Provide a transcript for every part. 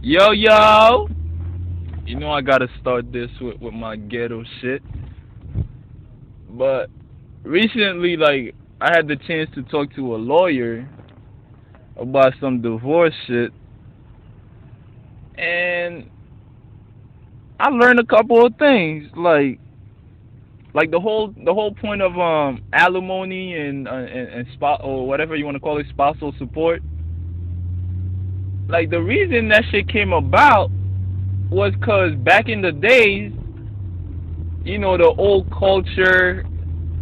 Yo, yo! You know I gotta start this with my ghetto shit. But recently, like, I had the chance to talk to a lawyer about some divorce shit, and I learned a couple of things, like the whole point of alimony and spot or whatever you want to call it, spousal support. Like the reason that shit came about was cause back in the days, the old culture,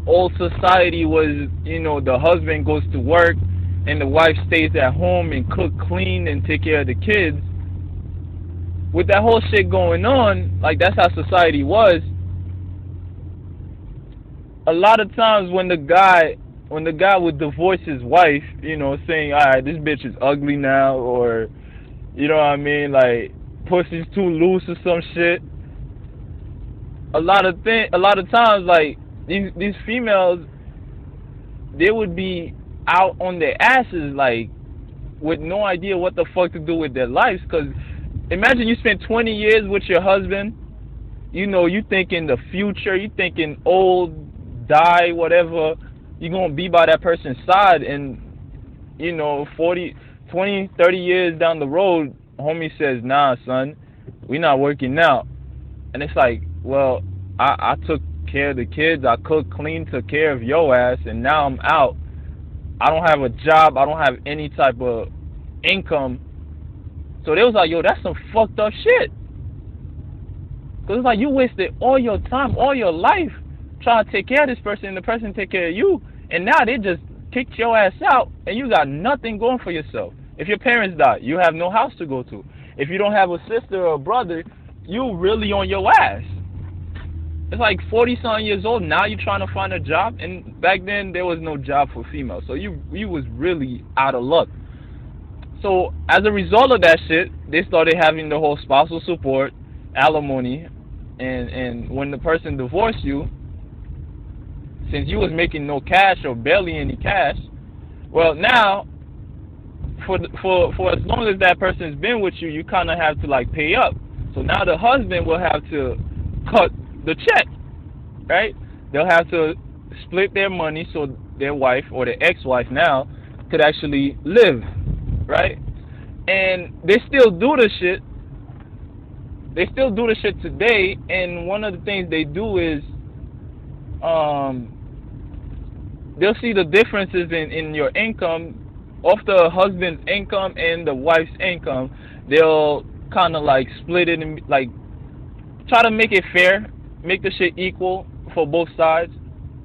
old society was, the husband goes to work and the wife stays at home and cook, clean, and take care of the kids. With that whole shit going on, like that's how society was. A lot of times when the guy would divorce his wife, saying, "All right, this bitch is ugly now," or you know what I mean, like pussy's too loose or some shit. A lot of times, like these females, they would be out on their asses, like with no idea what the fuck to do with their lives. Cause imagine you spend 20 years with your husband. You thinking the future, you thinking old, die, whatever. You're gonna be by that person's side, and 40, 20, 30 years down the road, homie says, "Nah, son, we not working out." And it's like, well, I took care of the kids, I cooked, clean, took care of your ass, and now I'm out. I don't have a job, I don't have any type of income. So they was like, yo, that's some fucked up shit. Cause it's like you wasted all your time, all your life trying to take care of this person, and the person take care of you, and now they just kicked your ass out, and you got nothing going for yourself. If your parents die, you have no house to go to. If you don't have a sister or a brother, you really on your ass. It's like 40-something years old now. You're trying to find a job, and back then there was no job for females, so you was really out of luck. So as a result of that shit, they started having the whole spousal support, alimony, and when the person divorced you, since you was making no cash or barely any cash, well now for as long as that person's been with you, you kind of have to like pay up. So now the husband will have to cut the check, right? They'll have to split their money so their wife or their ex-wife now could actually live, right? And they still do the shit. They still do the shit today. And one of the things they do is, they'll see the differences in your income, off the husband's income and the wife's income. They'll kind of like split it and like try to make it fair, make the shit equal for both sides.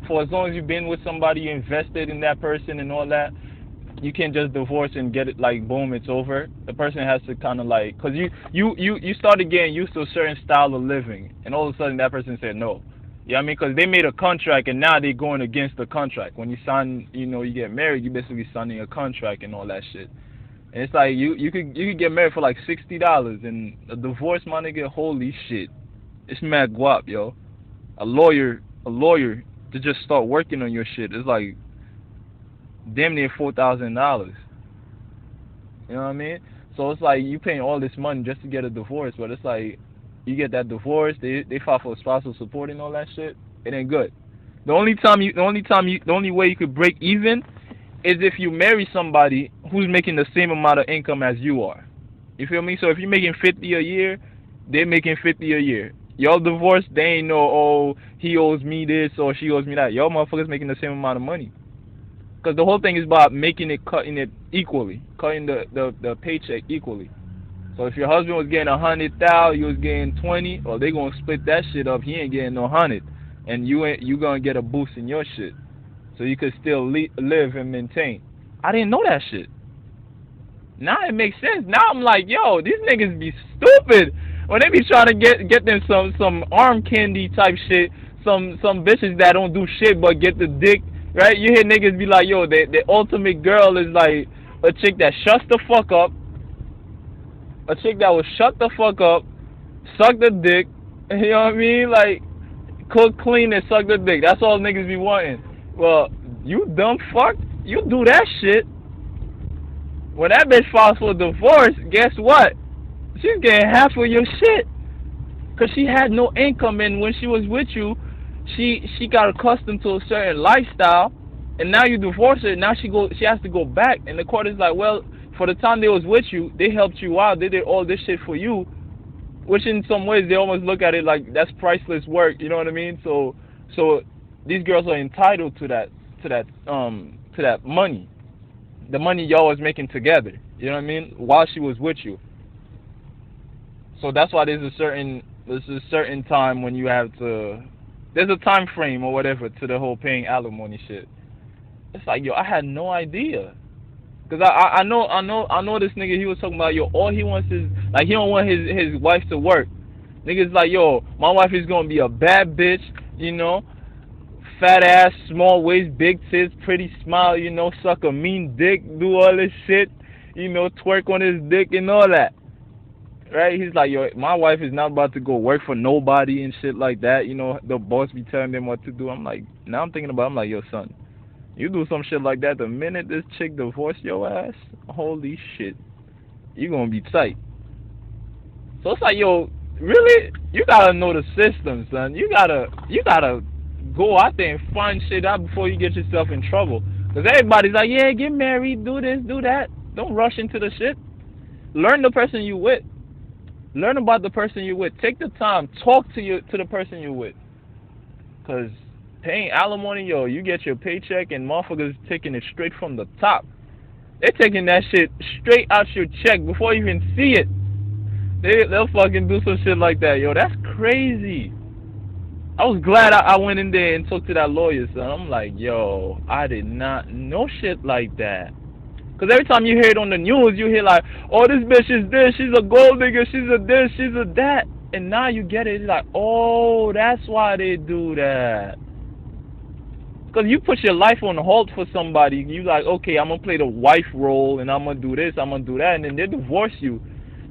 For as long as you've been with somebody, you invested in that person and all that. You can't just divorce and get it like boom, it's over. The person has to kind of like, cause you started getting used to a certain style of living, and all of a sudden that person said no. Yeah, I mean, cause they made a contract and now they're going against the contract. When you sign, you get married, you basically signing a contract and all that shit. And it's like you could get married for like $60, and a divorce, my nigga, holy shit, it's mad guap, yo. A lawyer to just start working on your shit, it's like damn near $4,000. You know what I mean? So it's like you paying all this money just to get a divorce, but it's like you get that divorce, they file for spousal support and all that shit. It ain't good. The only way you could break even is if you marry somebody who's making the same amount of income as you are. You feel me? So if you're making 50 a year, they're making 50 a year. Y'all divorced, they ain't no, oh, he owes me this or she owes me that. Y'all motherfuckers making the same amount of money. Because the whole thing is about cutting it equally, cutting the paycheck equally. So if your husband was getting 100,000, you was getting 20, or they gonna split that shit up. He ain't getting no 100, and you gonna get a boost in your shit, so you could still live and maintain. I didn't know that shit. Now it makes sense. Now I'm like, yo, these niggas be stupid when they be trying to get them some arm candy type shit, some bitches that don't do shit but get the dick. Right? You hear niggas be like, yo, the ultimate girl is like a chick that shuts the fuck up, a chick that will shut the fuck up, suck the dick, you know what I mean? Like, cook, clean, and suck the dick. That's all niggas be wanting. Well, you dumb fuck, you do that shit. When that bitch files for divorce, guess what? She's getting half of your shit. Cause she had no income, and when she was with you, she got accustomed to a certain lifestyle, and now you divorce her. Now she has to go back, and the court is like, well, for the time they was with you, they helped you out, they did all this shit for you, which in some ways they almost look at it like that's priceless work. You know what I mean? So these girls are entitled to that money, the money y'all was making together. You know what I mean? While she was with you. So that's why there's a certain time when you have to. There's a time frame or whatever to the whole paying alimony shit. It's like, yo, I had no idea. Cause I know this nigga. He was talking about, yo, all he wants is like, he don't want his wife to work. Niggas like, yo, my wife is gonna be a bad bitch, you know, fat ass, small waist, big tits, pretty smile, you know, suck a mean dick, do all this shit, you know, twerk on his dick and all that. Right? He's like, yo, my wife is not about to go work for nobody and shit like that. You know, the boss be telling them what to do. I'm like, now I'm thinking about, I'm like, yo, son, you do some shit like that, the minute this chick divorce your ass, holy shit, you gonna be tight. So it's like, yo, really, you gotta know the system, son. You gotta go out there and find shit out before you get yourself in trouble. Cause everybody's like, yeah, get married, do this, do that. Don't rush into the shit. Learn the person you with. Learn about the person you're with. Take the time. Talk to the person you're with. Cause paying alimony, yo, you get your paycheck and motherfuckers taking it straight from the top. They're taking that shit straight out your check before you even see it. They'll fucking do some shit like that, yo. That's crazy. I was glad I went in there and talked to that lawyer, son. I'm like, yo, I did not know shit like that. Because every time you hear it on the news, you hear like, oh, this bitch is this, she's a gold digger, she's a this, she's a that. And now you get it, it's like, oh, that's why they do that. Because you put your life on hold for somebody. You like, okay, I'm going to play the wife role, and I'm going to do this, I'm going to do that, and then they divorce you.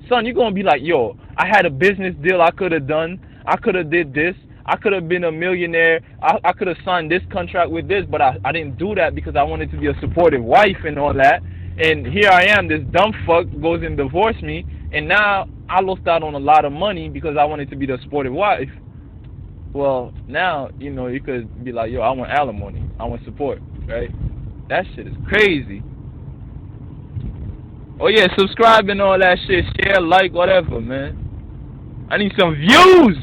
Son, you're going to be like, yo, I had a business deal I could have done. I could have did this. I could have been a millionaire. I could have signed this contract with this, but I didn't do that because I wanted to be a supportive wife and all that. And here I am, this dumb fuck goes and divorced me, and now I lost out on a lot of money because I wanted to be the supportive wife. Well, now, you know, you could be like, yo, I want alimony. I want support, right? That shit is crazy. Oh yeah, subscribe and all that shit. Share, like, whatever, man. I need some views!